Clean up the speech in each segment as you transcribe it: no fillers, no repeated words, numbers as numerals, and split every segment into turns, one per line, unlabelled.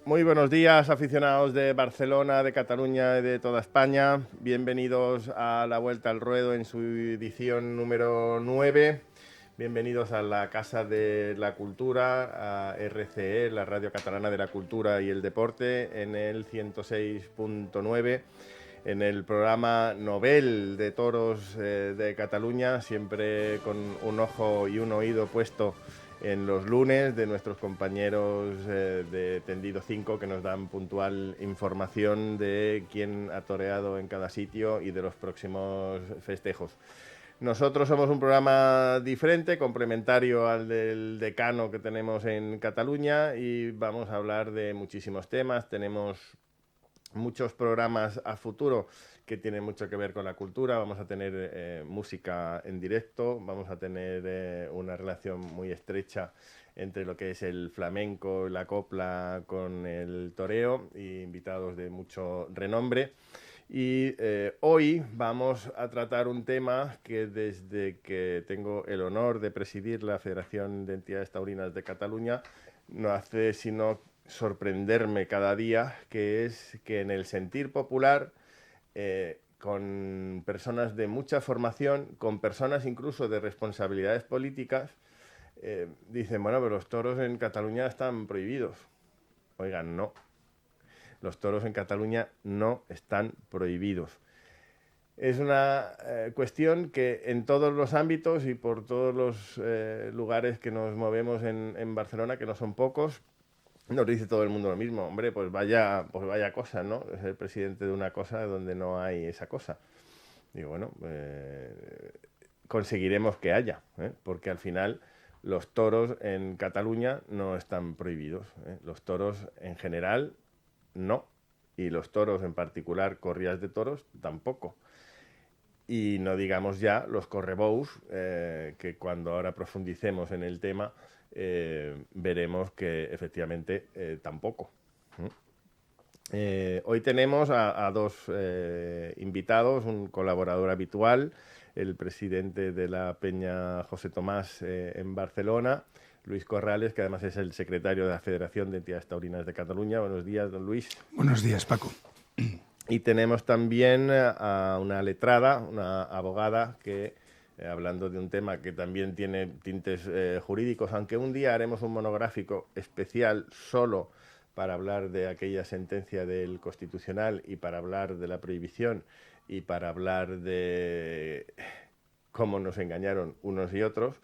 Muy buenos días, aficionados de Barcelona, de Cataluña y de toda España. Bienvenidos a La Vuelta al Ruedo en su edición número 9. Bienvenidos a la Casa de la Cultura, a RCE, la Radio Catalana de la Cultura y el Deporte, en el 106.9, en el programa Novel de Toros de Cataluña, siempre con un ojo y un oído puesto en los lunes de nuestros compañeros de Tendido 5, que nos dan puntual información de quién ha toreado en cada sitio y de los próximos festejos. Nosotros somos un programa diferente, complementario al del decano que tenemos en Cataluña, y vamos a hablar de muchísimos temas. Tenemos muchos programas a futuro que tienen mucho que ver con la cultura. Vamos a tener música en directo, vamos a tener una relación muy estrecha entre lo que es el flamenco, la copla con el toreo, y invitados de mucho renombre. Y hoy vamos a tratar un tema que, desde que tengo el honor de presidir la Federación de Entidades Taurinas de Cataluña, no hace sino sorprenderme cada día, que es que en el sentir popular, con personas de mucha formación, con personas incluso de responsabilidades políticas, dicen, bueno, pero los toros en Cataluña están prohibidos. Oigan, no. Los toros en Cataluña no están prohibidos. Es una cuestión que en todos los ámbitos y por todos los lugares que nos movemos en Barcelona, que no son pocos, nos dice todo el mundo lo mismo. Hombre, pues vaya cosa, ¿no? Es el presidente de una cosa donde no hay esa cosa. Digo, bueno, conseguiremos que haya, porque al final los toros en Cataluña no están prohibidos. Los toros en general no, y los toros en particular, corridas de toros, tampoco. Y no digamos ya los correbous, que cuando ahora profundicemos en el tema veremos que efectivamente tampoco. Hoy tenemos a dos invitados, un colaborador habitual, el presidente de la Peña José Tomás en Barcelona, Luis Corrales, que además es el secretario de la Federación de Entidades Taurinas de Cataluña. Buenos días, don Luis.
Buenos días, Paco.
Y tenemos también a una letrada, una abogada, que hablando de un tema que también tiene tintes jurídicos, aunque un día haremos un monográfico especial solo para hablar de aquella sentencia del Constitucional y para hablar de la prohibición y para hablar de cómo nos engañaron unos y otros.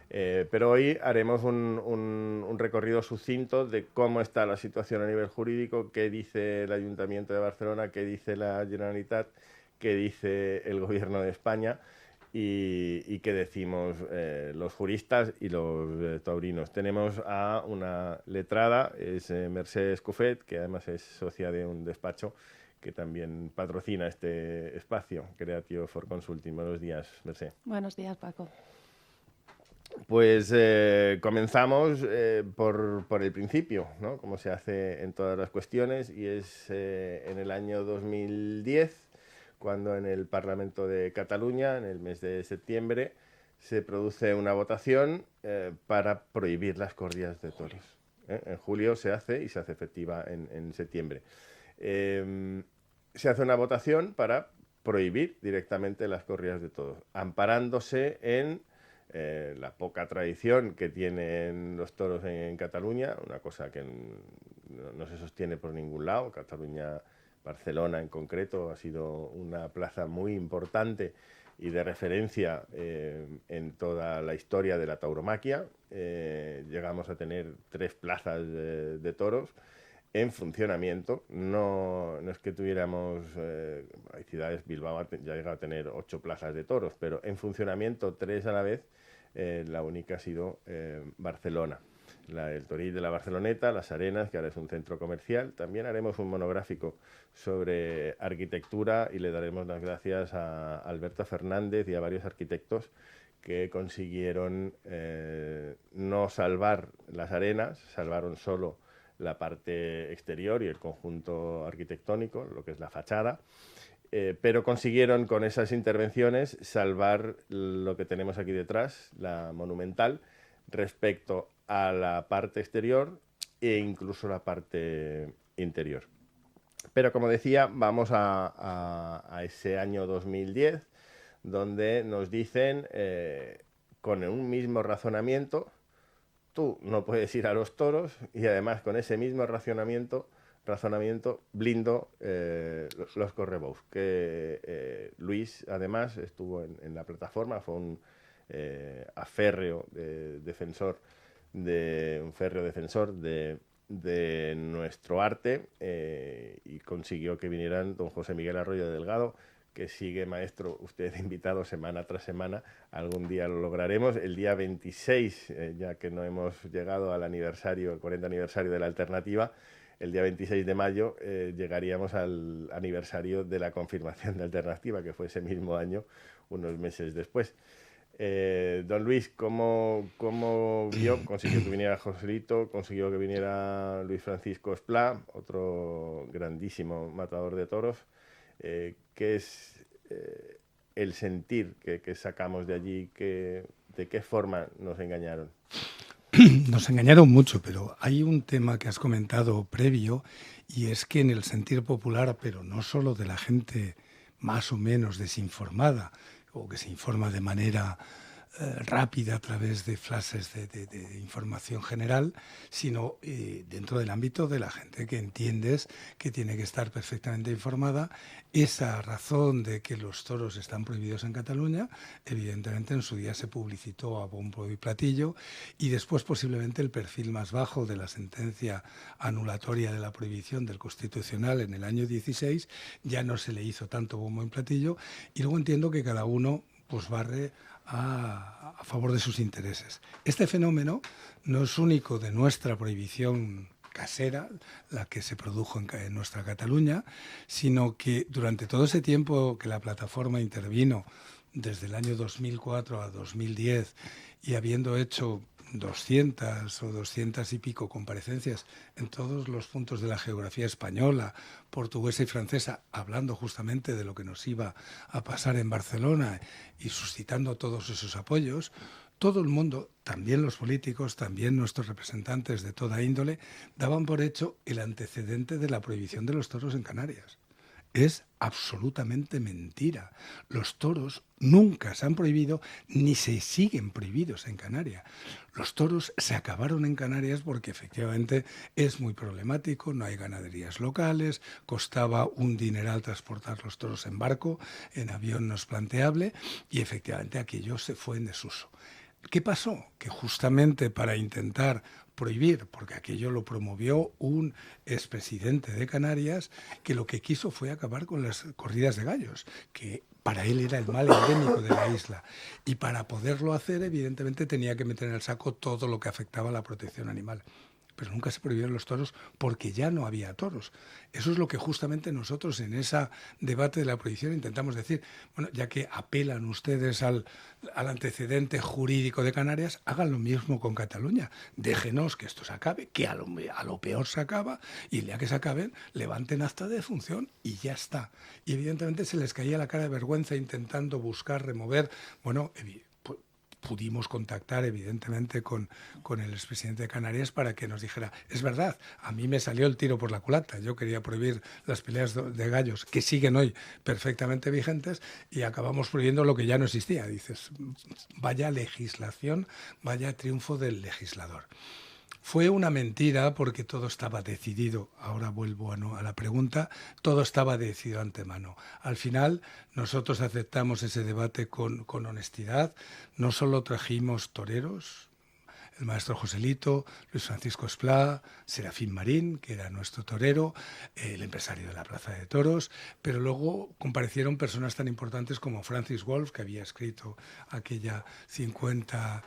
Pero hoy haremos un recorrido sucinto de cómo está la situación a nivel jurídico, qué dice el Ayuntamiento de Barcelona, qué dice la Generalitat, qué dice el Gobierno de España y qué decimos los juristas y los taurinos. Tenemos a una letrada, es Mercè Escofet, que además es socia de un despacho que también patrocina este espacio, Creatio for Consulting. Buenos días, Mercè.
Buenos días, Paco.
Pues comenzamos por el principio, ¿no? Como se hace en todas las cuestiones, y es en el año 2010, cuando en el Parlamento de Cataluña, en el mes de septiembre, se produce una votación para prohibir las corridas de toros. En julio se hace y se hace efectiva en septiembre. Se hace una votación para prohibir directamente las corridas de toros, amparándose en la poca tradición que tienen los toros en Cataluña, una cosa que no se sostiene por ningún lado. Cataluña, Barcelona en concreto, ha sido una plaza muy importante y de referencia en toda la historia de la tauromaquia. Llegamos a tener 3 plazas de toros en funcionamiento. No es que tuviéramos, hay ciudades, Bilbao ya ha llegado a tener 8 plazas de toros, pero en funcionamiento 3 a la vez. La única ha sido Barcelona, el Toril de la Barceloneta, Las Arenas, que ahora es un centro comercial. También haremos un monográfico sobre arquitectura y le daremos las gracias a Alberto Fernández y a varios arquitectos que consiguieron no salvar Las Arenas, salvaron solo la parte exterior y el conjunto arquitectónico, lo que es la fachada. Pero consiguieron con esas intervenciones salvar lo que tenemos aquí detrás, la monumental. Respecto a la parte exterior, e incluso la parte interior. Pero como decía, vamos a ese año 2010, donde nos dicen, con un mismo razonamiento, tú no puedes ir a los toros, y además con ese mismo razonamiento blindo los correbous. Que Luis, además, estuvo en la plataforma, fue un férreo defensor de nuestro arte, y consiguió que vinieran don José Miguel Arroyo Delgado, que sigue, maestro, usted invitado semana tras semana. Algún día lo lograremos. El día 26, ya que no hemos llegado al aniversario, el 40 aniversario de la alternativa, el día 26 de mayo llegaríamos al aniversario de la confirmación de alternativa, que fue ese mismo año, unos meses después. Don Luis, ¿cómo vio? Consiguió que viniera Joselito, consiguió que viniera Luis Francisco Esplá, otro grandísimo matador de toros. ¿Qué es el sentir que sacamos de allí? ¿De qué forma nos engañaron?
Nos engañaron mucho, pero hay un tema que has comentado previo, y es que en el sentir popular, pero no solo de la gente más o menos desinformada o que se informa de manera rápida a través de flashes de información general, sino dentro del ámbito de la gente que entiendes que tiene que estar perfectamente informada. Esa razón de que los toros están prohibidos en Cataluña, evidentemente en su día se publicitó a bombo y platillo, y después posiblemente el perfil más bajo de la sentencia anulatoria de la prohibición del Constitucional en el año 16 ya no se le hizo tanto bombo y platillo, y luego entiendo que cada uno pues barre a favor de sus intereses. Este fenómeno no es único de nuestra prohibición casera, la que se produjo en nuestra Cataluña, sino que durante todo ese tiempo que la plataforma intervino, desde el año 2004 a 2010, y habiendo hecho 200 o 200 y pico comparecencias en todos los puntos de la geografía española, portuguesa y francesa, hablando justamente de lo que nos iba a pasar en Barcelona y suscitando todos esos apoyos, todo el mundo, también los políticos, también nuestros representantes de toda índole, daban por hecho el antecedente de la prohibición de los toros en Canarias. Es absolutamente mentira. Los toros nunca se han prohibido ni se siguen prohibidos en Canarias. Los toros se acabaron en Canarias porque efectivamente es muy problemático, no hay ganaderías locales, costaba un dineral transportar los toros en barco, en avión no es planteable, y efectivamente aquello se fue en desuso. ¿Qué pasó? Que justamente para intentar prohibir, porque aquello lo promovió un expresidente de Canarias, que lo que quiso fue acabar con las corridas de gallos, que para él era el mal endémico de la isla. Y para poderlo hacer, evidentemente, tenía que meter en el saco todo lo que afectaba a la protección animal. Pero nunca se prohibieron los toros porque ya no había toros. Eso es lo que justamente nosotros en ese debate de la prohibición intentamos decir. Bueno, ya que apelan ustedes al antecedente jurídico de Canarias, hagan lo mismo con Cataluña. Déjenos que esto se acabe, que a lo peor se acaba, y el día que se acaben, levanten acta de defunción y ya está. Y evidentemente se les caía la cara de vergüenza intentando buscar, remover, bueno, pudimos contactar evidentemente con el expresidente de Canarias para que nos dijera, es verdad, a mí me salió el tiro por la culata, yo quería prohibir las peleas de gallos que siguen hoy perfectamente vigentes y acabamos prohibiendo lo que ya no existía. Dices, vaya legislación, vaya triunfo del legislador. Fue una mentira porque todo estaba decidido. Ahora vuelvo a la pregunta. Todo estaba decidido antemano. Al final, nosotros aceptamos ese debate con honestidad. No solo trajimos toreros, el maestro Joselito, Luis Francisco Esplá, Serafín Marín, que era nuestro torero, el empresario de la Plaza de Toros, pero luego comparecieron personas tan importantes como Francis Wolff, que había escrito aquella 50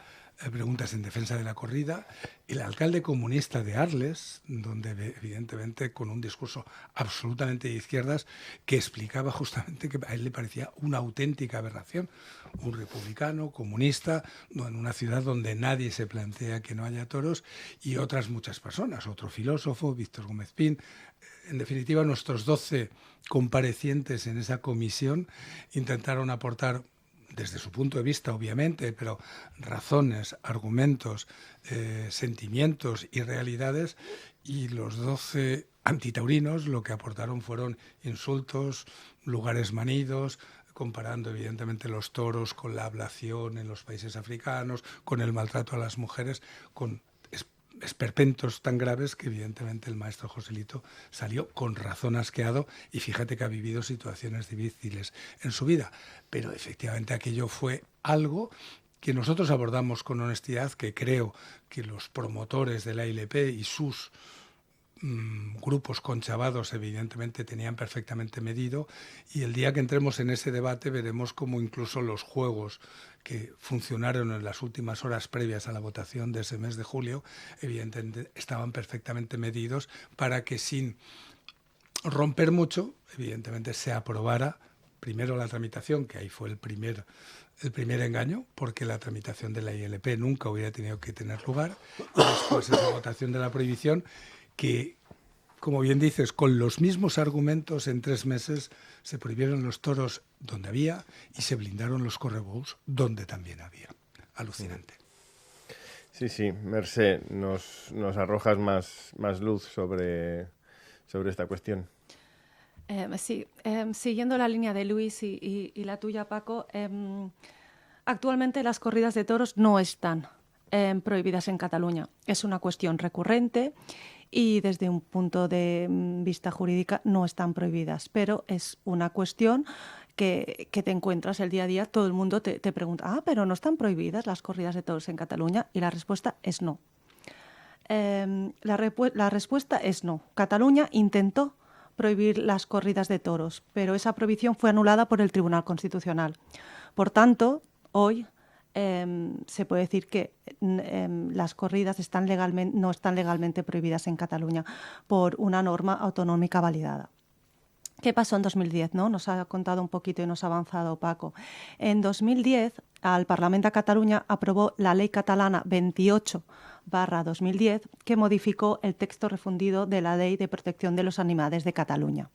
preguntas en defensa de la corrida, el alcalde comunista de Arles, donde evidentemente con un discurso absolutamente de izquierdas que explicaba justamente que a él le parecía una auténtica aberración, un republicano comunista en una ciudad donde nadie se plantea que no haya toros, y otras muchas personas, otro filósofo, Víctor Gómez Pin. En definitiva, nuestros 12 comparecientes en esa comisión intentaron aportar desde su punto de vista, obviamente, pero razones, argumentos, sentimientos y realidades, y los 12 antitaurinos lo que aportaron fueron insultos, lugares manidos, comparando evidentemente los toros con la ablación en los países africanos, con el maltrato a las mujeres, con esperpentos tan graves que evidentemente el maestro Joselito salió con razón asqueado, y fíjate que ha vivido situaciones difíciles en su vida, pero efectivamente aquello fue algo que nosotros abordamos con honestidad, que creo que los promotores de la ILP y sus grupos conchavados evidentemente tenían perfectamente medido, y el día que entremos en ese debate veremos cómo incluso los juegos que funcionaron en las últimas horas previas a la votación de ese mes de julio evidentemente estaban perfectamente medidos para que, sin romper mucho, evidentemente se aprobara primero la tramitación, que ahí fue el primer engaño, porque la tramitación de la ILP nunca hubiera tenido que tener lugar, y después esa votación de la prohibición, que, como bien dices, con los mismos argumentos en 3 meses se prohibieron los toros donde había y se blindaron los correbous donde también había. Alucinante.
Sí, Mercè, nos arrojas más luz sobre esta cuestión.
Sí, siguiendo la línea de Luis y la tuya, Paco, actualmente las corridas de toros no están prohibidas en Cataluña. Es una cuestión recurrente y desde un punto de vista jurídica no están prohibidas, pero es una cuestión que te encuentras el día a día. Todo el mundo te pregunta, pero ¿no están prohibidas las corridas de toros en Cataluña? Y la respuesta es no. La respuesta es no. Cataluña intentó prohibir las corridas de toros, pero esa prohibición fue anulada por el Tribunal Constitucional. Por tanto, hoy se puede decir que las corridas no están legalmente prohibidas en Cataluña por una norma autonómica validada. ¿Qué pasó en 2010? ¿No? Nos ha contado un poquito y nos ha avanzado Paco. En 2010, el Parlament de Cataluña aprobó la Ley Catalana 28/2010, que modificó el texto refundido de la Ley de Protección de los Animales de Cataluña.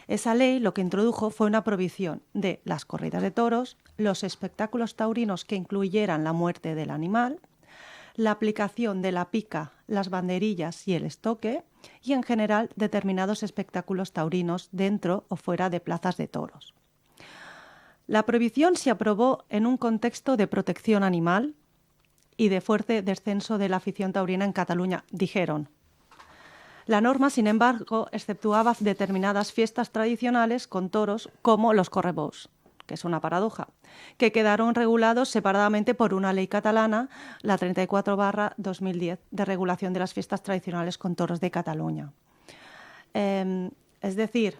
Esa ley lo que introdujo fue una prohibición de las corridas de toros, los espectáculos taurinos que incluyeran la muerte del animal, la aplicación de la pica, las banderillas y el estoque, y en general determinados espectáculos taurinos dentro o fuera de plazas de toros. La prohibición se aprobó en un contexto de protección animal y de fuerte descenso de la afición taurina en Cataluña, dijeron. La norma, sin embargo, exceptuaba determinadas fiestas tradicionales con toros, como los correbous, que es una paradoja, que quedaron regulados separadamente por una ley catalana, la 34/2010, de regulación de las fiestas tradicionales con toros de Cataluña. Es decir,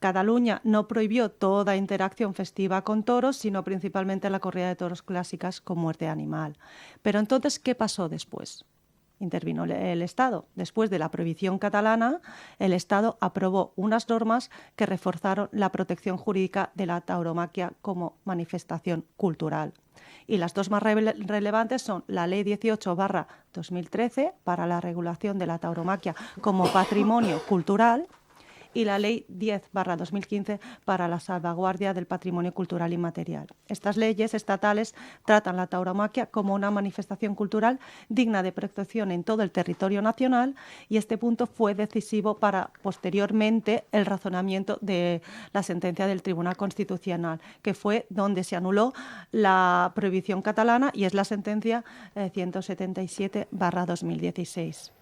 Cataluña no prohibió toda interacción festiva con toros, sino principalmente la corrida de toros clásicas con muerte animal. Pero entonces, ¿qué pasó después? Intervino el Estado. Después de la prohibición catalana, el Estado aprobó unas normas que reforzaron la protección jurídica de la tauromaquia como manifestación cultural. Y las dos más relevantes son la Ley 18/2013 para la regulación de la tauromaquia como patrimonio cultural y la Ley 10/2015 para la salvaguardia del patrimonio cultural inmaterial. Estas leyes estatales tratan la tauromaquia como una manifestación cultural digna de protección en todo el territorio nacional, y este punto fue decisivo para posteriormente el razonamiento de la sentencia del Tribunal Constitucional, que fue donde se anuló la prohibición catalana, y es la sentencia 177/2016.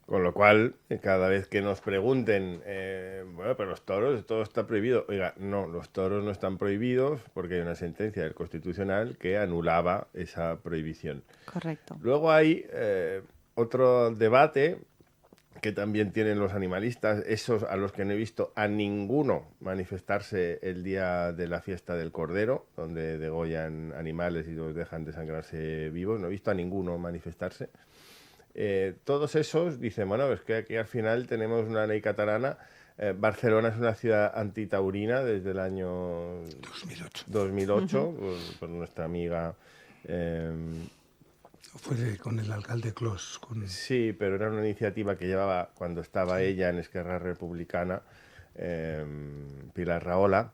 Con lo cual, cada vez que nos pregunten, pero los toros, todo está prohibido. Oiga, no, los toros no están prohibidos porque hay una sentencia del Constitucional que anulaba esa prohibición.
Correcto.
Luego hay otro debate que también tienen los animalistas, esos a los que no he visto a ninguno manifestarse el día de la fiesta del Cordero, donde degollan animales y los dejan desangrarse vivos. No he visto a ninguno manifestarse. Todos esos dicen, bueno, es que aquí al final tenemos una ley catalana. Barcelona es una ciudad antitaurina desde el año 2008 por nuestra amiga.
Fue con el alcalde Clos.
Sí, pero era una iniciativa que llevaba cuando estaba ella en Esquerra Republicana, Pilar Rahola.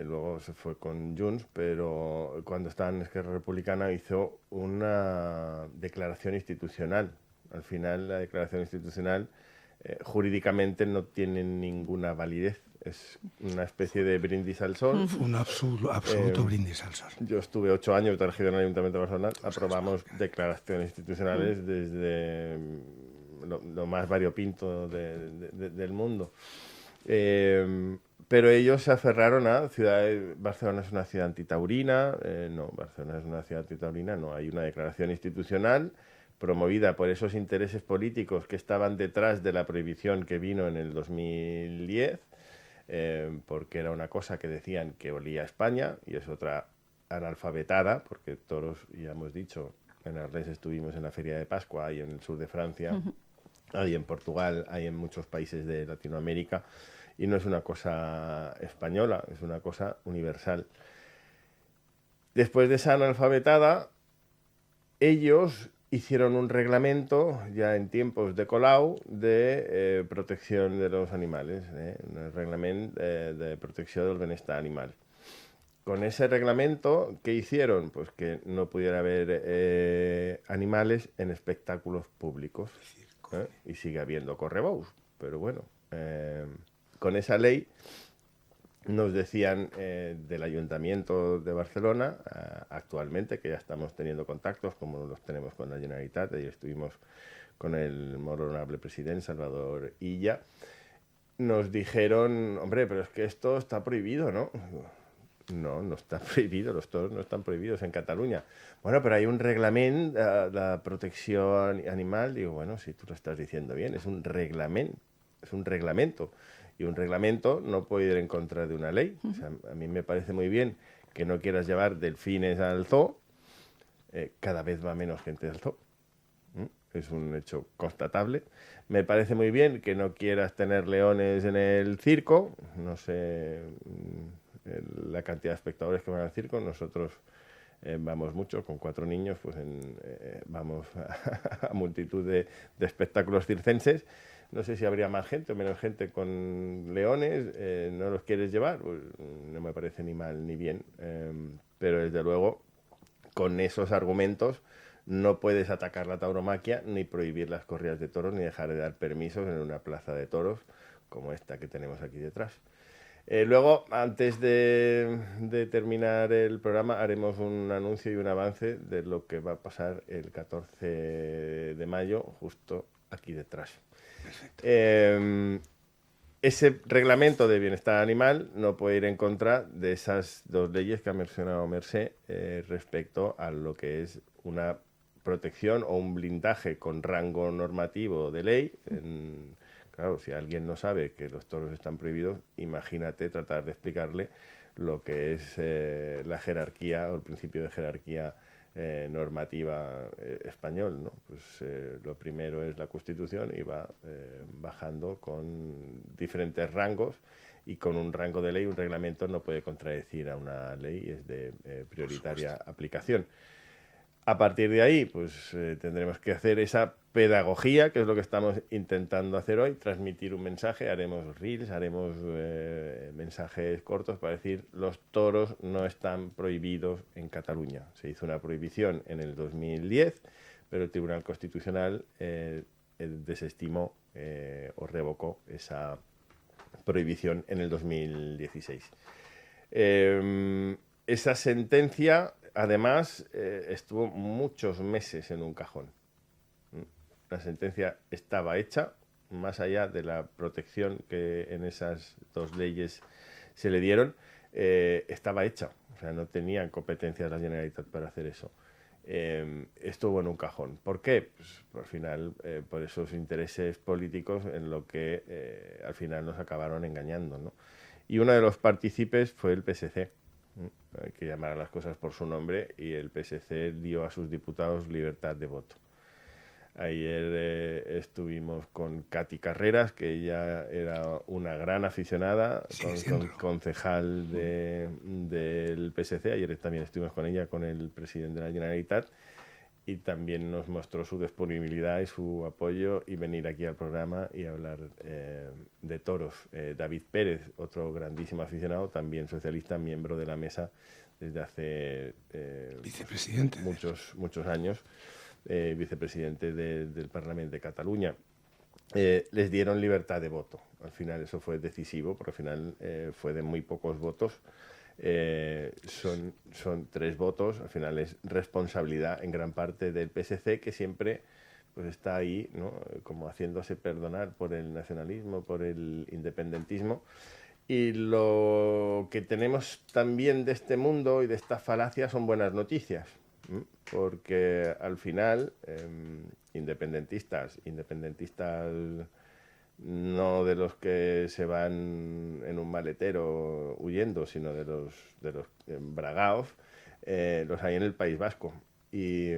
luego se fue con Junts, pero cuando estaba en Esquerra Republicana hizo una declaración institucional. Al final, la declaración institucional jurídicamente no tiene ninguna validez. Es una especie de brindis al sol.
Fue un absoluto brindis al sol.
Yo estuve 8 años de regidor en el Ayuntamiento de Barcelona. Aprobamos declaraciones institucionales desde lo más variopinto del mundo. Pero ellos se aferraron a Barcelona es una ciudad antitaurina. No, Barcelona es una ciudad antitaurina. No, hay una declaración institucional promovida por esos intereses políticos que estaban detrás de la prohibición que vino en el 2010, porque era una cosa que decían que olía a España y es otra analfabetada, porque toros, ya hemos dicho, en Arles estuvimos en la Feria de Pascua, hay en el sur de Francia, hay en Portugal, hay en muchos países de Latinoamérica, y no es una cosa española, es una cosa universal. Después de esa analfabetada, ellos hicieron un reglamento, ya en tiempos de Colau, de protección de los animales, un reglamento de protección del bienestar animal. Con ese reglamento, ¿qué hicieron? Pues que no pudiera haber animales en espectáculos públicos. Y sigue habiendo correbous, pero bueno, con esa ley nos decían del Ayuntamiento de Barcelona, actualmente, que ya estamos teniendo contactos, como los tenemos con la Generalitat, y estuvimos con el muy honorable presidente Salvador Illa, nos dijeron, hombre, pero es que esto está prohibido, ¿no? No, no está prohibido, los toros no están prohibidos en Cataluña. Bueno, pero hay un reglamento de protección animal. Digo, bueno, si tú lo estás diciendo bien, es un reglamento, y un reglamento no puede ir en contra de una ley. O sea, a mí me parece muy bien que no quieras llevar delfines al zoo, cada vez va menos gente al zoo. Es un hecho constatable. Me parece muy bien que no quieras tener leones en el circo. No sé la cantidad de espectadores que van al circo. Nosotros vamos mucho, con 4 niños, pues vamos a multitud de espectáculos circenses. No sé si habría más gente o menos gente con leones. ¿No los quieres llevar? Pues no me parece ni mal ni bien. Pero desde luego, con esos argumentos, no puedes atacar la tauromaquia, ni prohibir las corridas de toros, ni dejar de dar permisos en una plaza de toros como esta que tenemos aquí detrás. Luego, antes de terminar el programa, haremos un anuncio y un avance de lo que va a pasar el 14 de mayo, justo aquí detrás. Ese reglamento de bienestar animal no puede ir en contra de esas 2 leyes que ha mencionado Mercè respecto a lo que es una protección o un blindaje con rango normativo de ley. Claro, si alguien no sabe que los toros están prohibidos, imagínate tratar de explicarle lo que es la jerarquía o el principio de jerarquía normativa español, ¿no? Pues lo primero es la Constitución y va bajando con diferentes rangos, y con un rango de ley, un reglamento no puede contradecir a una ley, es de prioritaria aplicación. A partir de ahí, pues tendremos que hacer esa pedagogía, que es lo que estamos intentando hacer hoy, transmitir un mensaje, haremos reels, haremos mensajes cortos para decir los toros no están prohibidos en Cataluña. Se hizo una prohibición en el 2010, pero el Tribunal Constitucional desestimó o revocó esa prohibición en el 2016. Esa sentencia, además, estuvo muchos meses en un cajón. La sentencia estaba hecha, más allá de la protección que en esas 2 leyes se le dieron, estaba hecha. O sea, no tenían competencias la Generalitat para hacer eso. Estuvo en un cajón. ¿Por qué? Pues, al final, por esos intereses políticos en lo que al final nos acabaron engañando, ¿no? Y uno de los partícipes fue el PSC. Hay que llamar a las cosas por su nombre, y el PSC dio a sus diputados libertad de voto. Ayer estuvimos con Katy Carreras, que ella era una gran aficionada, concejal del PSC. Ayer también estuvimos con ella, con el presidente de la Generalitat, y también nos mostró su disponibilidad y su apoyo y venir aquí al programa y hablar de toros. David Pérez, otro grandísimo aficionado, también socialista, miembro de la mesa desde hace
vicepresidente
muchos años, vicepresidente del Parlamento de Cataluña. Les dieron libertad de voto. Al final eso fue decisivo, porque al final fue de muy pocos votos. Son 3 votos, al final es responsabilidad en gran parte del PSC, que siempre pues está ahí, ¿no?, como haciéndose perdonar por el nacionalismo, por el independentismo. Y lo que tenemos también de este mundo y de esta falacia son buenas noticias, porque al final independentistas no de los que se van en un maletero huyendo, sino de los bragaos, los hay en el País Vasco. Y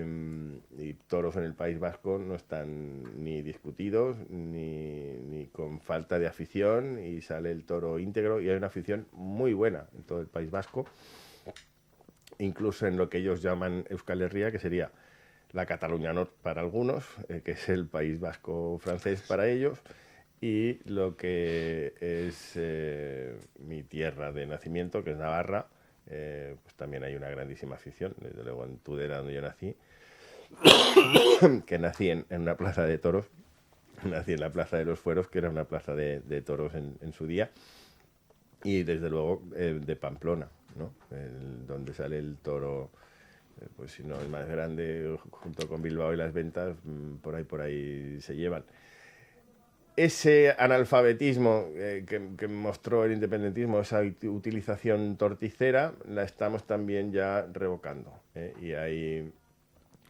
toros en el País Vasco no están ni discutidos ni con falta de afición, y sale el toro íntegro, y hay una afición muy buena en todo el País Vasco, incluso en lo que ellos llaman Euskal Herria, que sería la Cataluña Nord para algunos, que es el País Vasco francés para ellos, y lo que es mi tierra de nacimiento, que es Navarra. Pues también hay una grandísima afición, desde luego en Tudela, donde yo nací, que nací en una plaza de toros, nací en la Plaza de los Fueros, que era una plaza de toros en su día, y desde luego de Pamplona, ¿no?, donde sale el toro, pues si no el más grande, junto con Bilbao y Las Ventas, por ahí se llevan. Ese analfabetismo que mostró el independentismo, esa utilización torticera, la estamos también ya revocando. Y hay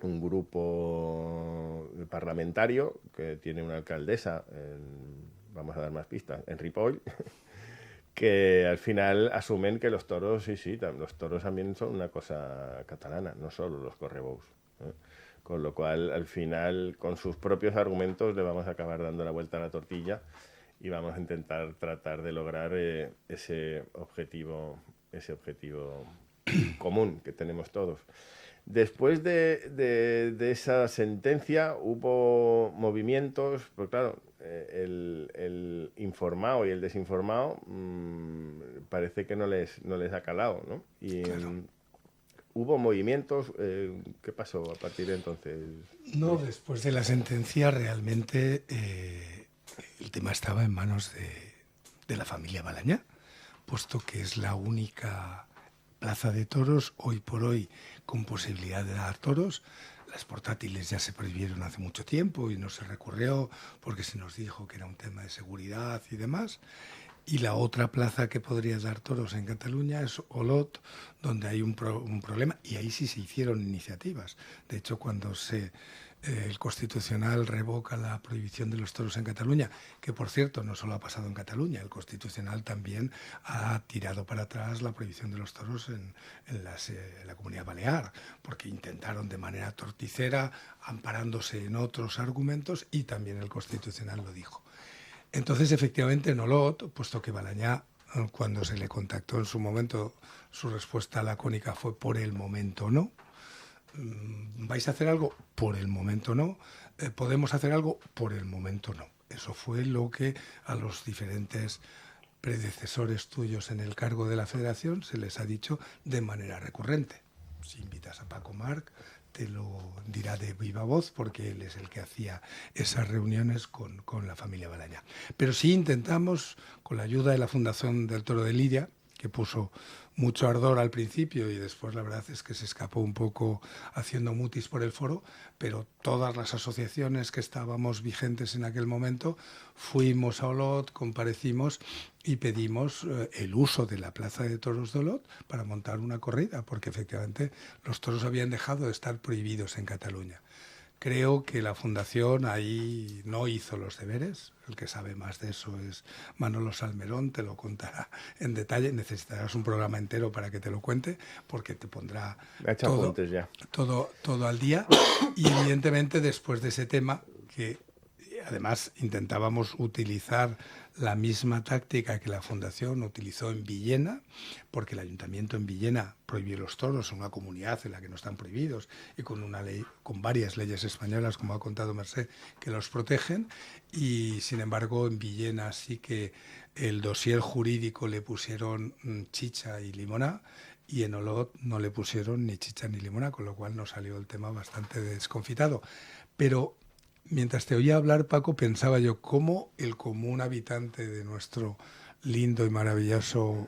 un grupo parlamentario que tiene una alcaldesa, vamos a dar más pistas, en Ripoll, que al final asumen que los toros, los toros también son una cosa catalana, no solo los correbous. Con lo cual, al final, con sus propios argumentos, le vamos a acabar dando la vuelta a la tortilla y vamos a intentar tratar de lograr ese objetivo común que tenemos todos. Después de esa sentencia hubo movimientos, pues claro, el informado y el desinformado parece que no les ha calado, ¿no? Y claro. Hubo movimientos. ¿Qué pasó a partir de entonces?
No, después de la sentencia realmente el tema estaba en manos de la familia Balañá, puesto que es la única plaza de toros hoy por hoy con posibilidad de dar toros. Las portátiles ya se prohibieron hace mucho tiempo y no se recurrió porque se nos dijo que era un tema de seguridad y demás. Y la otra plaza que podría dar toros en Cataluña es Olot, donde hay un problema, y ahí sí se hicieron iniciativas. De hecho, cuando el Constitucional revoca la prohibición de los toros en Cataluña, que por cierto no solo ha pasado en Cataluña, el Constitucional también ha tirado para atrás la prohibición de los toros en la Comunidad Balear, porque intentaron de manera torticera, amparándose en otros argumentos, y también el Constitucional lo dijo. Entonces, efectivamente, en Olot, puesto que Balañá, cuando se le contactó en su momento, su respuesta lacónica fue por el momento no. ¿Vais a hacer algo? Por el momento no. ¿Podemos hacer algo? Por el momento no. Eso fue lo que a los diferentes predecesores tuyos en el cargo de la Federación se les ha dicho de manera recurrente. Si invitas a Paco Marc, te lo dirá de viva voz, porque él es el que hacía esas reuniones con la familia Balañá. Pero sí intentamos, con la ayuda de la Fundación del Toro de Lidia, que puso mucho ardor al principio y después la verdad es que se escapó un poco haciendo mutis por el foro, pero todas las asociaciones que estábamos vigentes en aquel momento fuimos a Olot, comparecimos y pedimos el uso de la Plaza de Toros de Olot para montar una corrida, porque efectivamente los toros habían dejado de estar prohibidos en Cataluña. Creo que la Fundación ahí no hizo los deberes. El que sabe más de eso es Manolo Salmerón, te lo contará en detalle. Necesitarás un programa entero para que te lo cuente, porque te pondrá todo al día. Y evidentemente después de ese tema, que además intentábamos utilizar la misma táctica que la Fundación utilizó en Villena, porque el Ayuntamiento en Villena prohibió los toros, en una comunidad en la que no están prohibidos y con una ley, con varias leyes españolas, como ha contado Mercè, que los protegen. Y sin embargo en Villena sí que el dossier jurídico le pusieron chicha y limoná, y en Olot no le pusieron ni chicha ni limoná, con lo cual nos salió el tema bastante desconfitado. Pero mientras te oía hablar, Paco, pensaba yo cómo el común habitante de nuestro lindo y maravilloso,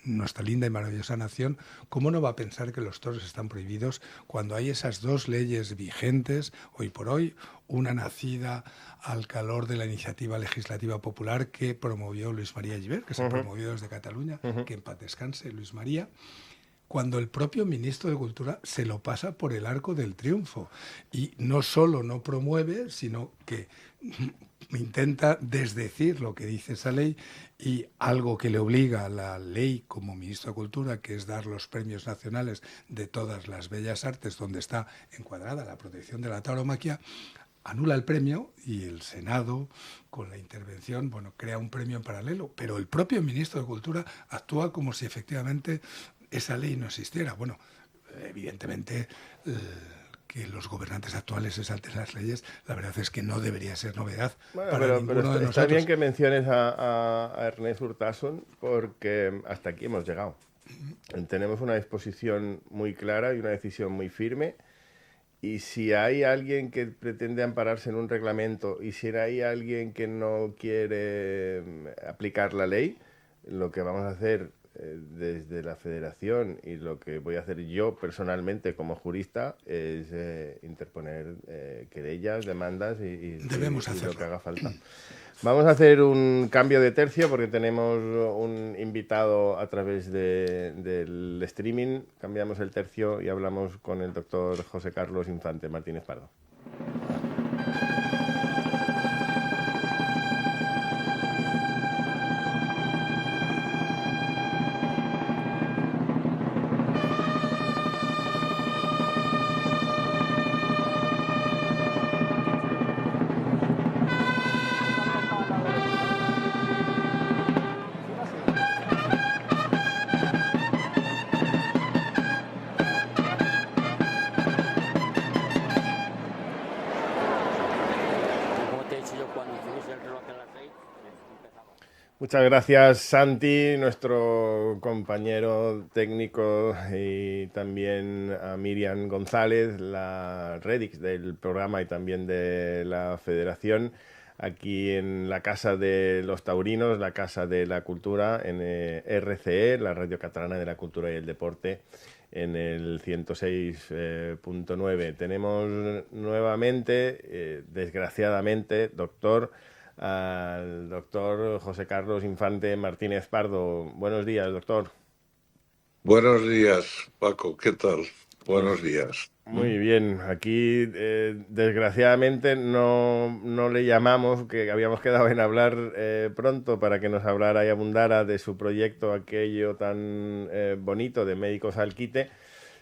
nuestra linda y maravillosa nación, cómo no va a pensar que los toros están prohibidos cuando hay esas dos leyes vigentes hoy por hoy, una nacida al calor de la iniciativa legislativa popular que promovió Luis María Gibert, que se promovió desde Cataluña, que en paz descanse Luis María, cuando el propio ministro de Cultura se lo pasa por el arco del triunfo y no solo no promueve, sino que intenta desdecir lo que dice esa ley, y algo que le obliga a la ley como ministro de Cultura, que es dar los premios nacionales de todas las bellas artes donde está encuadrada la protección de la tauromaquia, anula el premio y el Senado, con la intervención, crea un premio en paralelo, pero el propio ministro de Cultura actúa como si efectivamente esa ley no existiera. Bueno, evidentemente que los gobernantes actuales se salten las leyes, la verdad es que no debería ser novedad para ninguno de nosotros.
Está bien que menciones a Ernest Urtasun, porque hasta aquí hemos llegado. Tenemos una disposición muy clara y una decisión muy firme, y si hay alguien que pretende ampararse en un reglamento y si hay alguien que no quiere aplicar la ley, lo que vamos a hacer desde la Federación y lo que voy a hacer yo personalmente como jurista es interponer querellas, demandas y lo que haga falta. Vamos a hacer un cambio de tercio porque tenemos un invitado a través del streaming. Cambiamos el tercio y hablamos con el doctor José Carlos Infante Martínez Pardo. Muchas gracias, Santi, nuestro compañero técnico, y también a Miriam González, la Redix del programa y también de la Federación, aquí en la Casa de los Taurinos, la Casa de la Cultura, en RCE, la Radio Catalana de la Cultura y el Deporte, en el 106.9. Tenemos nuevamente, desgraciadamente, al doctor José Carlos Infante Martínez Pardo. Buenos días, doctor.
Buenos días, Paco. ¿Qué tal? Buenos días.
Muy bien. Aquí, desgraciadamente, no le llamamos, que habíamos quedado en hablar pronto para que nos hablara y abundara de su proyecto, aquello tan bonito de Médicos al Quite,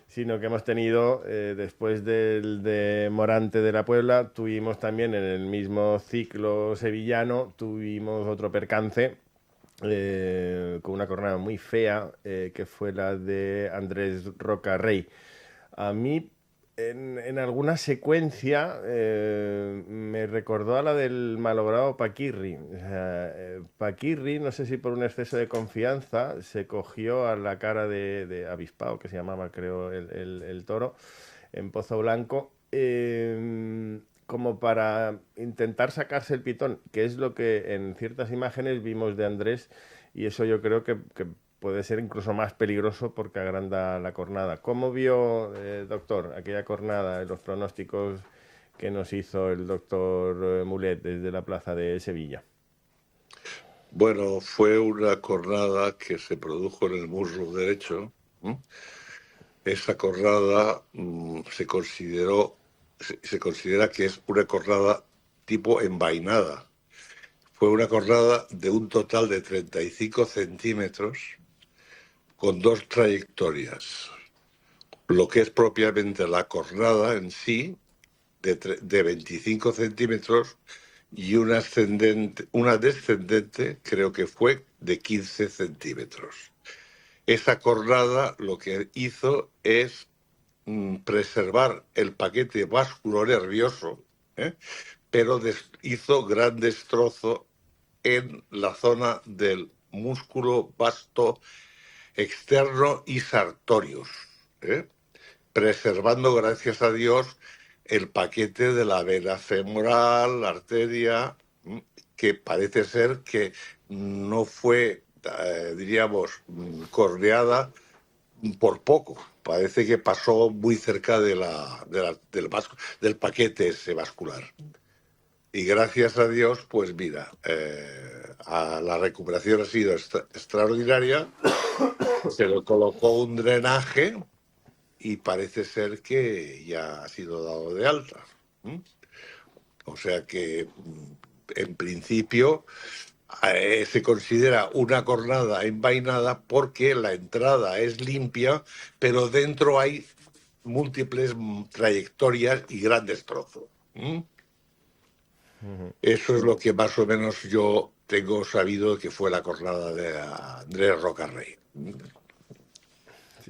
sino que hemos tenido, después de Morante de la Puebla, tuvimos también en el mismo ciclo sevillano, tuvimos otro percance con una cornada muy fea, que fue la de Andrés Roca Rey. A mí, en alguna secuencia, me recordó a la del malogrado Paquirri. Paquirri, no sé si por un exceso de confianza, se cogió a la cara de Avispao, que se llamaba, creo, el toro, en Pozo Blanco, como para intentar sacarse el pitón, que es lo que en ciertas imágenes vimos de Andrés, y eso yo creo que puede ser incluso más peligroso porque agranda la cornada. ¿Cómo vio, doctor, aquella cornada, los pronósticos que nos hizo el doctor Mulet desde la plaza de Sevilla?
Bueno, fue una cornada que se produjo en el muslo derecho. Esa cornada se considera que es una cornada tipo envainada. Fue una cornada de un total de 35 centímetros con dos trayectorias. Lo que es propiamente la cornada en sí, de 25 centímetros, y una descendente creo que fue de 15 centímetros. Esa cornada lo que hizo es preservar el paquete vasculonervioso, pero hizo gran destrozo en la zona del músculo vasto externo y sartorius, preservando, gracias a Dios, el paquete de la vena femoral, la arteria, que parece ser que no fue, diríamos, corneada por poco. Parece que pasó muy cerca del paquete ese vascular. Y gracias a Dios, pues mira, la recuperación ha sido extraordinaria. Se le colocó un drenaje y parece ser que ya ha sido dado de alta. O sea que, en principio, se considera una cornada envainada porque la entrada es limpia, pero dentro hay múltiples trayectorias y gran destrozo. Eso es lo que más o menos yo tengo sabido que fue la cornada de Andrés Rocarrey.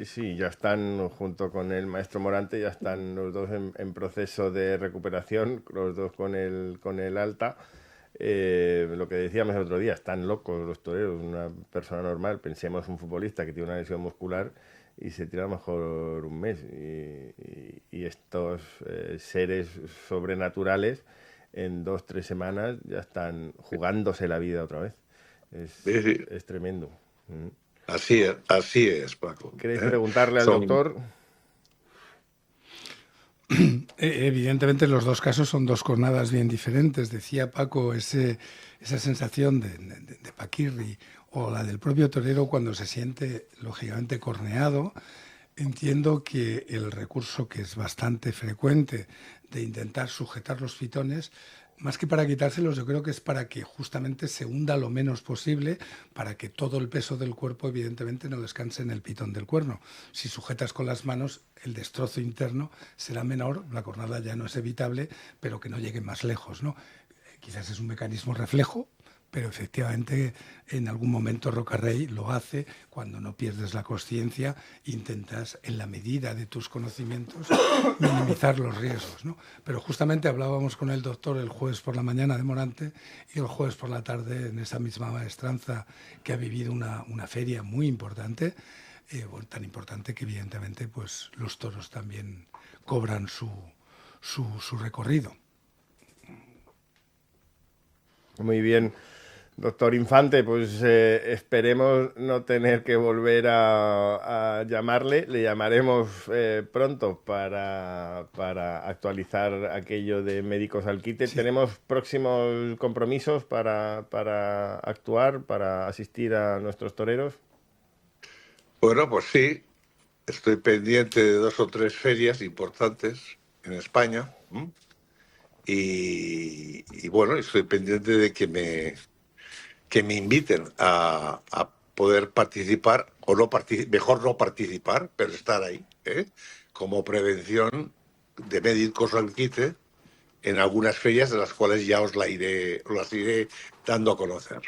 Sí, ya están, junto con el maestro Morante, ya están los dos en proceso de recuperación, los dos con el alta. Lo que decíamos el otro día, están locos los toreros. Una persona normal, pensemos un futbolista que tiene una lesión muscular y se tira a lo mejor un mes. Y estos seres sobrenaturales en 2-3 semanas ya están jugándose la vida otra vez. Es tremendo.
Así es, Paco.
¿Queréis preguntarle al doctor?
Evidentemente los dos casos son dos cornadas bien diferentes. Decía Paco, esa sensación de Paquirri o la del propio torero cuando se siente lógicamente corneado. Entiendo que el recurso, que es bastante frecuente, de intentar sujetar los fitones, más que para quitárselos, yo creo que es para que justamente se hunda lo menos posible, para que todo el peso del cuerpo evidentemente no descanse en el pitón del cuerno. Si sujetas con las manos, el destrozo interno será menor, la cornada ya no es evitable, pero que no llegue más lejos, ¿no? Quizás es un mecanismo reflejo, pero efectivamente en algún momento Rocarrey lo hace cuando no pierdes la consciencia, intentas en la medida de tus conocimientos minimizar los riesgos, ¿no? Pero justamente hablábamos con el doctor el jueves por la mañana de Morante y el jueves por la tarde en esa misma maestranza que ha vivido una feria muy importante, tan importante que evidentemente pues los toros también cobran su recorrido.
Muy bien. Doctor Infante, pues esperemos no tener que volver a llamarle. Le llamaremos pronto para actualizar aquello de Médicos al Quite. Sí. ¿Tenemos próximos compromisos para actuar, para asistir a nuestros toreros?
Bueno, pues sí. Estoy pendiente de 2 o 3 ferias importantes en España. Y bueno, estoy pendiente de que me inviten a poder participar, o mejor no participar, pero estar ahí, como prevención de Médicos al Quite en algunas ferias de las cuales ya las iré dando a conocer.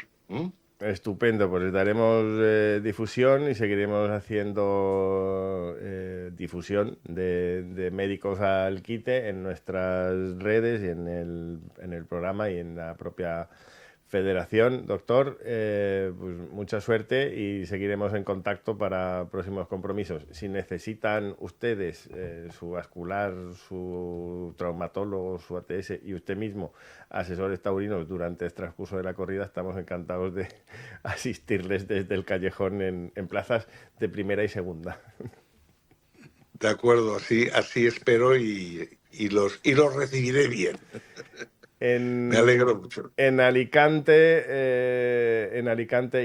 Estupendo, pues les daremos difusión y seguiremos haciendo difusión de Médicos al Quite en nuestras redes y en el programa y en la propia Federación. Doctor, pues mucha suerte y seguiremos en contacto para próximos compromisos. Si necesitan ustedes, su vascular, su traumatólogo, su ATS y usted mismo, asesores taurinos durante el transcurso de la corrida, estamos encantados de asistirles desde el callejón en plazas de primera y segunda.
De acuerdo, así espero y los recibiré bien. Me alegro mucho.
En Alicante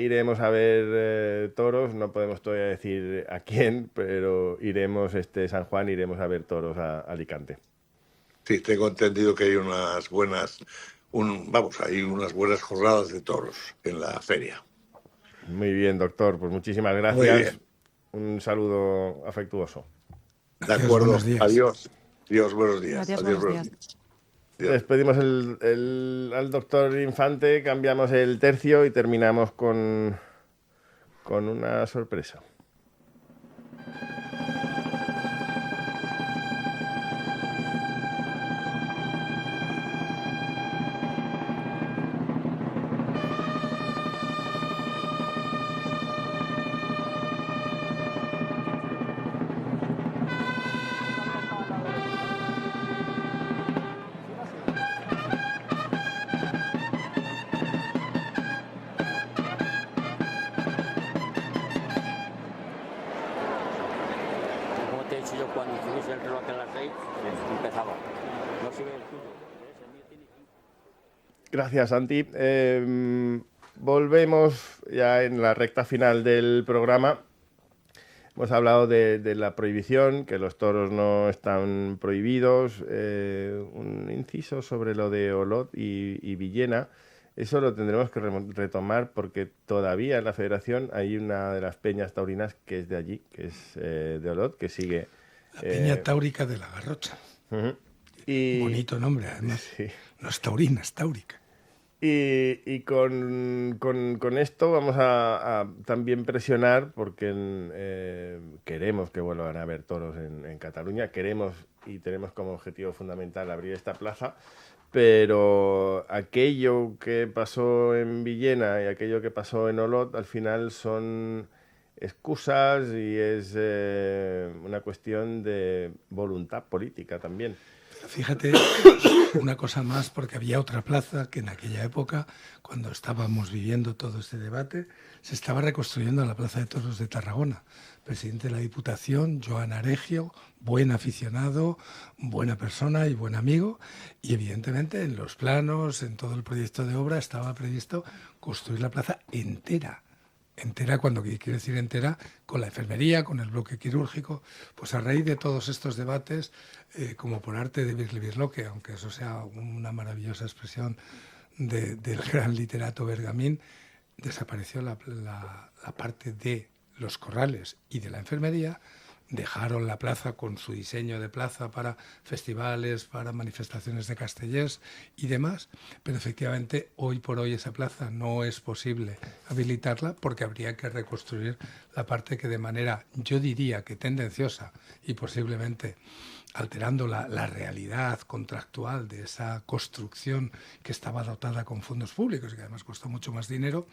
iremos a ver toros. No podemos todavía decir a quién, pero iremos San Juan, iremos a ver toros a Alicante.
Sí, tengo entendido que hay unas buenas jornadas de toros en la feria.
Muy bien, doctor. Pues muchísimas gracias. Un saludo afectuoso.
De acuerdo. Adiós. Dios, buenos días.
Adiós, buenos días.
Despedimos al doctor Infante, cambiamos el tercio y terminamos con una sorpresa.
Yo cuando hiciese el reloj a las 6 empezaba. No se ve el tuyo.
Gracias, Santi. Volvemos ya en la recta final del programa. Hemos hablado de la prohibición, que los toros no están prohibidos. Un inciso sobre lo de Olot y Villena. Eso lo tendremos que retomar porque todavía en la federación hay una de las peñas taurinas que es de allí, que es de Olot, que sigue...
La Peña Táurica de la Garrocha. Bonito nombre, además.
Sí.
No es taurina, es táurica.
Y con esto vamos a también presionar porque queremos que vuelvan a haber toros en Cataluña, queremos y tenemos como objetivo fundamental abrir esta plaza, pero aquello que pasó en Villena y aquello que pasó en Olot al final son excusas y es una cuestión de voluntad política también.
Fíjate, una cosa más, porque había otra plaza que en aquella época, cuando estábamos viviendo todo este debate, se estaba reconstruyendo la Plaza de Toros de Tarragona. Presidente de la Diputación, Joan Aregio, buen aficionado, buena persona y buen amigo, y evidentemente en los planos, en todo el proyecto de obra, estaba previsto construir la plaza entera, cuando quiero decir entera, con la enfermería, con el bloque quirúrgico. Pues a raíz de todos estos debates, como por arte de Birlibirloque, aunque eso sea una maravillosa expresión del gran literato Bergamín, desapareció la parte de los corrales y de la enfermería. Dejaron la plaza con su diseño de plaza para festivales, para manifestaciones de Castellers y demás, pero efectivamente hoy por hoy esa plaza no es posible habilitarla porque habría que reconstruir la parte que de manera, yo diría que tendenciosa y posiblemente alterando la realidad contractual de esa construcción que estaba dotada con fondos públicos y que además costó mucho más dinero,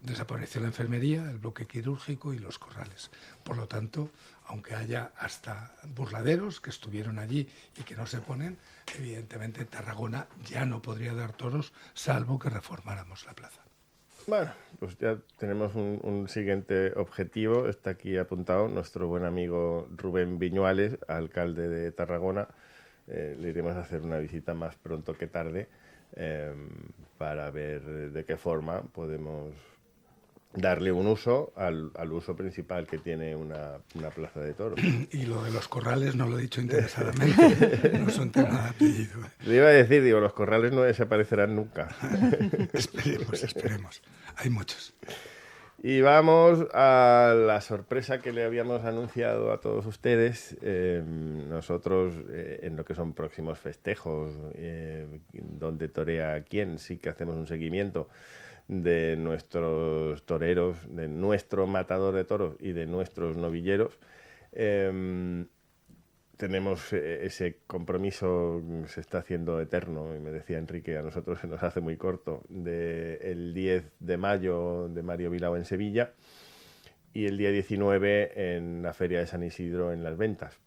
desapareció la enfermería, el bloque quirúrgico y los corrales. Por lo tanto, aunque haya hasta burladeros que estuvieron allí y que no se ponen, evidentemente Tarragona ya no podría dar toros salvo que reformáramos la plaza.
Bueno, pues ya tenemos un siguiente objetivo. Está aquí apuntado nuestro buen amigo Rubén Viñuales, alcalde de Tarragona. Le iremos a hacer una visita más pronto que tarde para ver de qué forma podemos darle un uso al uso principal que tiene una plaza de toros.
Y lo de los corrales no lo he dicho interesadamente, no son tema de apellido.
Le iba a decir, digo, los corrales no desaparecerán nunca.
Esperemos. Hay muchos.
Y vamos a la sorpresa que le habíamos anunciado a todos ustedes. Nosotros, en lo que son próximos festejos, donde torea quién, sí que hacemos un seguimiento de nuestros toreros, de nuestro matador de toros y de nuestros novilleros. Tenemos ese compromiso, se está haciendo eterno, y me decía Enrique, a nosotros se nos hace muy corto, el 10 de mayo de Mario Bilao en Sevilla y el día 19 en la Feria de San Isidro en Las Ventas.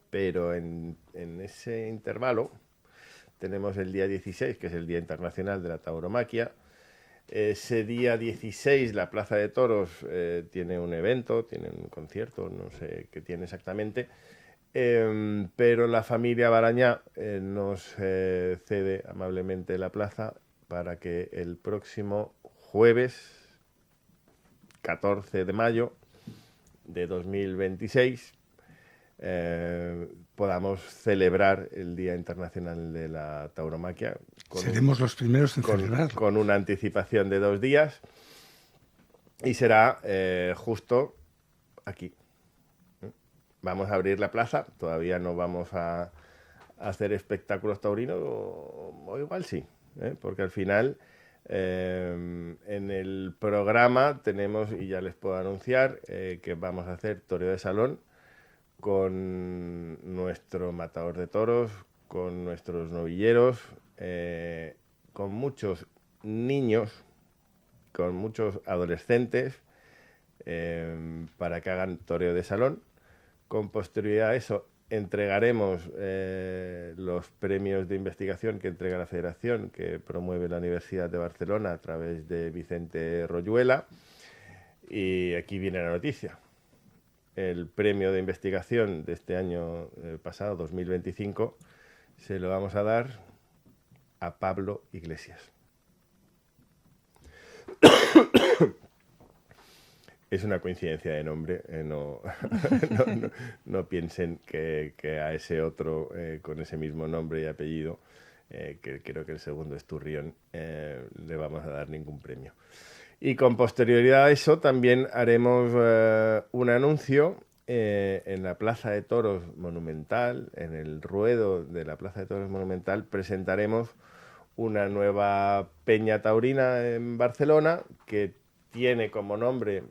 Pero en ese intervalo tenemos el día 16, que es el Día Internacional de la Tauromaquia. Ese día 16 la Plaza de Toros tiene un evento, tiene un concierto, no sé qué tiene exactamente, pero la familia Barañá nos cede amablemente la plaza para que el próximo jueves 14 de mayo de 2026 podamos celebrar el Día Internacional de la Tauromaquia.
Seremos los primeros en celebrarlo.
Con una anticipación de 2 días y será justo aquí. Vamos a abrir la plaza, todavía no vamos a hacer espectáculos taurinos o igual sí, porque al final en el programa tenemos, y ya les puedo anunciar, que vamos a hacer toreo de salón con nuestro matador de toros, con nuestros novilleros, con muchos niños, con muchos adolescentes, para que hagan toreo de salón. Con posterioridad a eso entregaremos los premios de investigación que entrega la Federación, que promueve la Universidad de Barcelona a través de Vicente Royuela. Y aquí viene la noticia. El premio de investigación de este año pasado, 2025, se lo vamos a dar a Pablo Iglesias. Es una coincidencia de nombre, no piensen que a ese otro con ese mismo nombre y apellido, que creo que el segundo es Turrión, le vamos a dar ningún premio. Y con posterioridad a eso también haremos un anuncio en la Plaza de Toros Monumental, en el ruedo de la Plaza de Toros Monumental, presentaremos una nueva peña taurina en Barcelona que tiene como nombre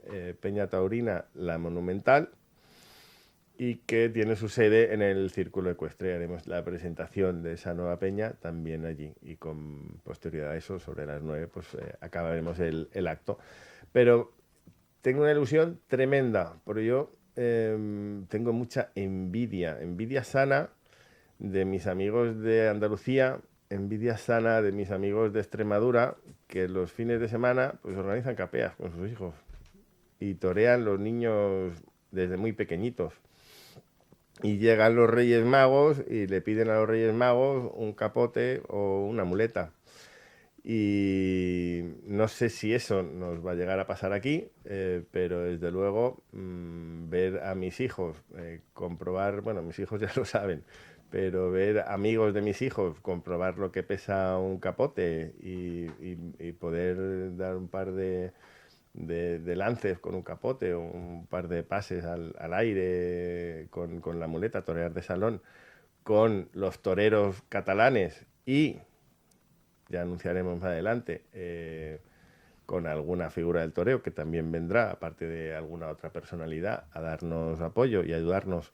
Peña Taurina La Monumental y que tiene su sede en el Círculo Ecuestre. Haremos la presentación de esa nueva peña también allí y con posterioridad a eso, sobre las 9, pues acabaremos el acto. Pero tengo una ilusión tremenda, porque yo tengo mucha envidia sana de mis amigos de Andalucía, envidia sana de mis amigos de Extremadura, que los fines de semana pues organizan capeas con sus hijos y torean los niños desde muy pequeñitos. Y llegan los Reyes Magos y le piden a los Reyes Magos un capote o una muleta. Y no sé si eso nos va a llegar a pasar aquí, pero desde luego ver a mis hijos comprobar, bueno, mis hijos ya lo saben, pero ver amigos de mis hijos comprobar lo que pesa un capote y poder dar un par de lances con un capote o un par de pases al aire con la muleta, torear de salón, con los toreros catalanes y, ya anunciaremos más adelante, con alguna figura del toreo que también vendrá, aparte de alguna otra personalidad, a darnos apoyo y ayudarnos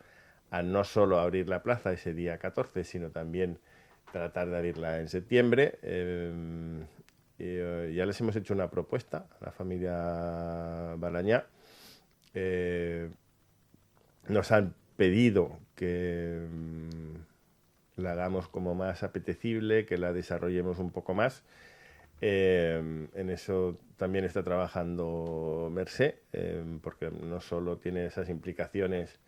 a no solo abrir la plaza ese día 14, sino también tratar de abrirla en septiembre. Ya les hemos hecho una propuesta a la familia Balañá. Nos han pedido que la hagamos como más apetecible, que la desarrollemos un poco más. En eso también está trabajando Mercé, porque no solo tiene esas implicaciones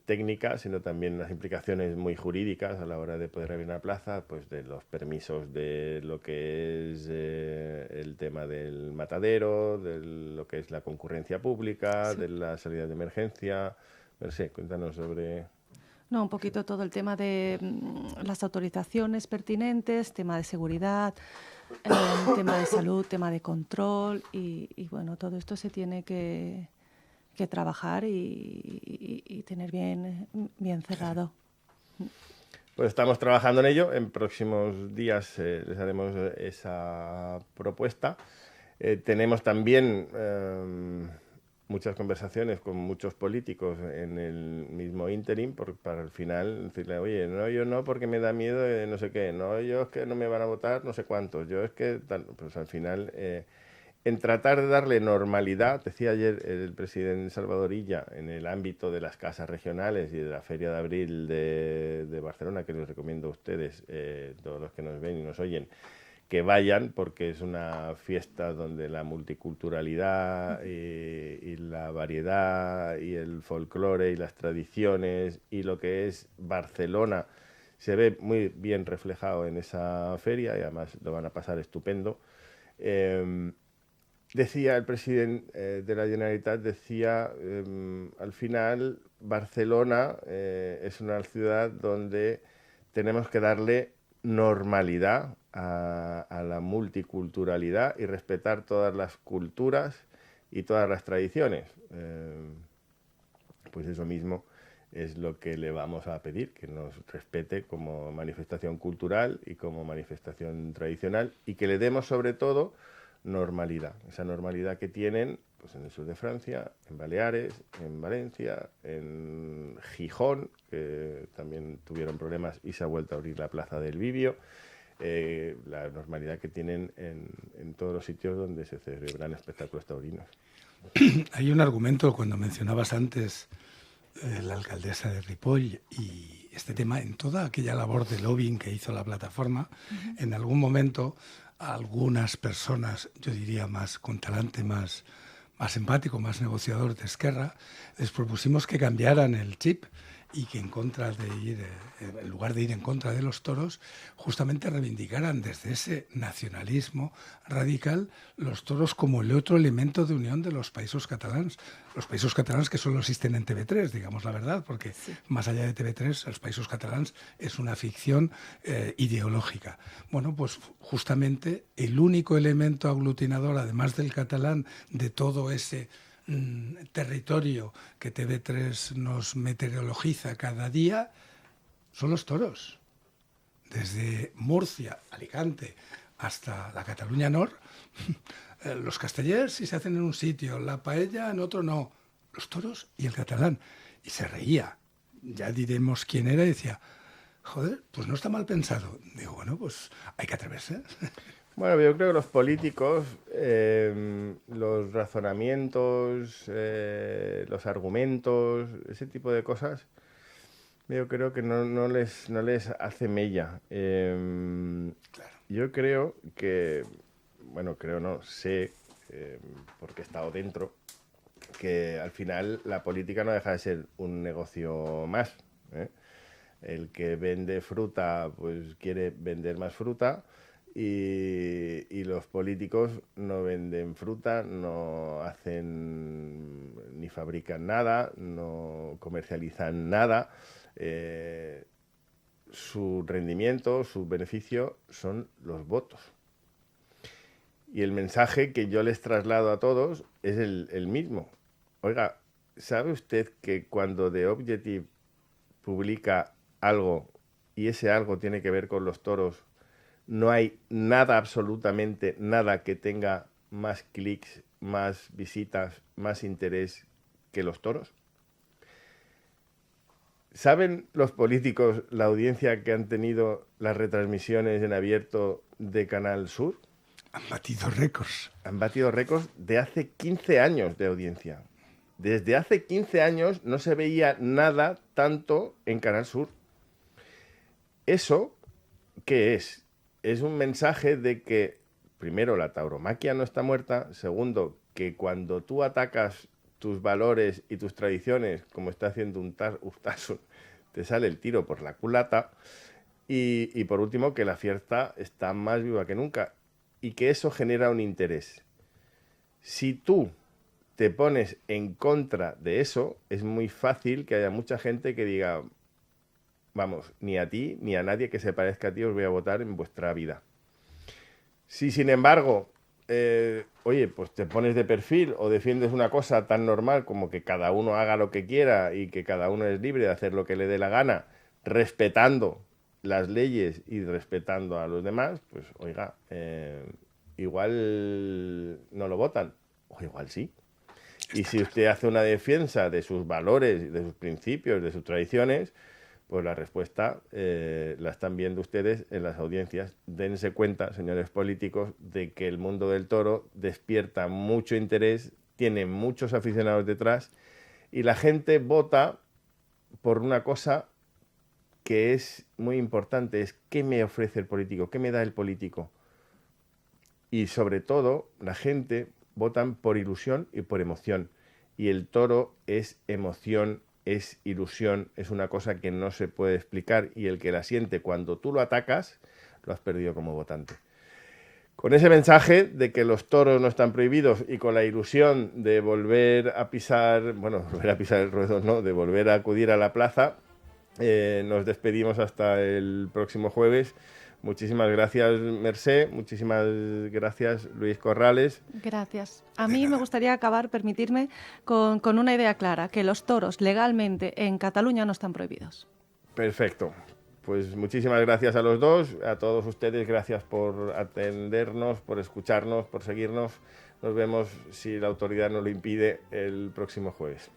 técnicas, sino también las implicaciones muy jurídicas a la hora de poder abrir una plaza, pues de los permisos de lo que es el tema del matadero, de lo que es la concurrencia pública, sí, de la salida de emergencia. Mercé, cuéntanos sobre...
No, un poquito todo el tema de las autorizaciones pertinentes, tema de seguridad, tema de salud, tema de control y bueno, todo esto se tiene que trabajar y tener bien cerrado.
Pues estamos trabajando en ello. En próximos días les haremos esa propuesta. Tenemos también muchas conversaciones con muchos políticos en el mismo ínterim para al final decirle, oye, no, yo no porque me da miedo de no sé qué, no, yo es que no me van a votar no sé cuántos, yo es que tal, pues al final... en tratar de darle normalidad, decía ayer el presidente Salvador Illa, en el ámbito de las casas regionales y de la Feria de Abril de Barcelona, que les recomiendo a ustedes, todos los que nos ven y nos oyen, que vayan, porque es una fiesta donde la multiculturalidad y la variedad y el folclore y las tradiciones y lo que es Barcelona se ve muy bien reflejado en esa feria y además lo van a pasar estupendo. Decía el presidente de la Generalitat, decía, al final Barcelona es una ciudad donde tenemos que darle normalidad a la multiculturalidad y respetar todas las culturas y todas las tradiciones. Pues eso mismo es lo que le vamos a pedir, que nos respete como manifestación cultural y como manifestación tradicional, y que le demos sobre todo normalidad, esa normalidad que tienen pues, en el sur de Francia, en Baleares, en Valencia, en Gijón, que también tuvieron problemas y se ha vuelto a abrir la plaza del Bibio, la normalidad que tienen en todos los sitios donde se celebran espectáculos taurinos.
Hay un argumento cuando mencionabas antes la alcaldesa de Ripoll y este tema, en toda aquella labor de lobbying que hizo la plataforma, en algún momento algunas personas, yo diría más con talante, más empático, más negociador de Esquerra, les propusimos que cambiaran el chip y que en lugar de ir en contra de los toros, justamente reivindicaran desde ese nacionalismo radical los toros como el otro elemento de unión de los països catalans. Los països catalans que solo existen en TV3, digamos la verdad, porque más allá de TV3, los països catalans es una ficción ideológica. Bueno, pues justamente el único elemento aglutinador, además del catalán, de todo ese territorio que TV3 nos meteorologiza cada día, son los toros. Desde Murcia, Alicante, hasta la Cataluña Nord, los castellers si se hacen en un sitio, la paella en otro no, los toros y el catalán. Y se reía, ya diremos quién era, y decía, joder, pues no está mal pensado. Digo, bueno, pues hay que atreverse.
Bueno, yo creo que los políticos, los razonamientos, los argumentos, ese tipo de cosas, yo creo que no les hace mella.
Claro.
Yo creo que, sé, porque he estado dentro, que al final la política no deja de ser un negocio más, ¿eh? El que vende fruta, pues quiere vender más fruta. Y los políticos no venden fruta, no hacen ni fabrican nada, no comercializan nada. Su rendimiento, su beneficio son los votos. Y el mensaje que yo les traslado a todos es el mismo. Oiga, ¿sabe usted que cuando The Objective publica algo y ese algo tiene que ver con los toros, no hay nada, absolutamente nada que tenga más clics, más visitas, más interés que los toros? ¿Saben los políticos la audiencia que han tenido las retransmisiones en abierto de Canal Sur?
Han batido récords.
Han batido récords de hace 15 años de audiencia. Desde hace 15 años no se veía nada tanto en Canal Sur. ¿Eso qué es? Es un mensaje de que, primero, la tauromaquia no está muerta. Segundo, que cuando tú atacas tus valores y tus tradiciones, como está haciendo Urtasun, te sale el tiro por la culata. Y por último, que la fiesta está más viva que nunca y que eso genera un interés. Si tú te pones en contra de eso, es muy fácil que haya mucha gente que diga, vamos, ni a ti ni a nadie que se parezca a ti os voy a votar en vuestra vida. Si, sin embargo, oye, pues te pones de perfil o defiendes una cosa tan normal como que cada uno haga lo que quiera y que cada uno es libre de hacer lo que le dé la gana, respetando las leyes y respetando a los demás, pues, oiga, igual no lo votan, o igual sí. Y si usted hace una defensa de sus valores, de sus principios, de sus tradiciones, pues la respuesta la están viendo ustedes en las audiencias. Dense cuenta, señores políticos, de que el mundo del toro despierta mucho interés, tiene muchos aficionados detrás y la gente vota por una cosa que es muy importante, es qué me ofrece el político, qué me da el político. Y sobre todo, la gente votan por ilusión y por emoción. Y el toro es emoción, es ilusión, es una cosa que no se puede explicar y el que la siente cuando tú lo atacas, lo has perdido como votante. Con ese mensaje de que los toros no están prohibidos y con la ilusión de volver a pisar el ruedo, no, de volver a acudir a la plaza, nos despedimos hasta el próximo jueves. Muchísimas gracias, Mercé. Muchísimas gracias, Luis Corrales.
Gracias. A mí me gustaría acabar, permitirme, con una idea clara, que los toros legalmente en Cataluña no están prohibidos.
Perfecto. Pues muchísimas gracias a los dos, a todos ustedes, gracias por atendernos, por escucharnos, por seguirnos. Nos vemos, si la autoridad nos lo impide, el próximo jueves.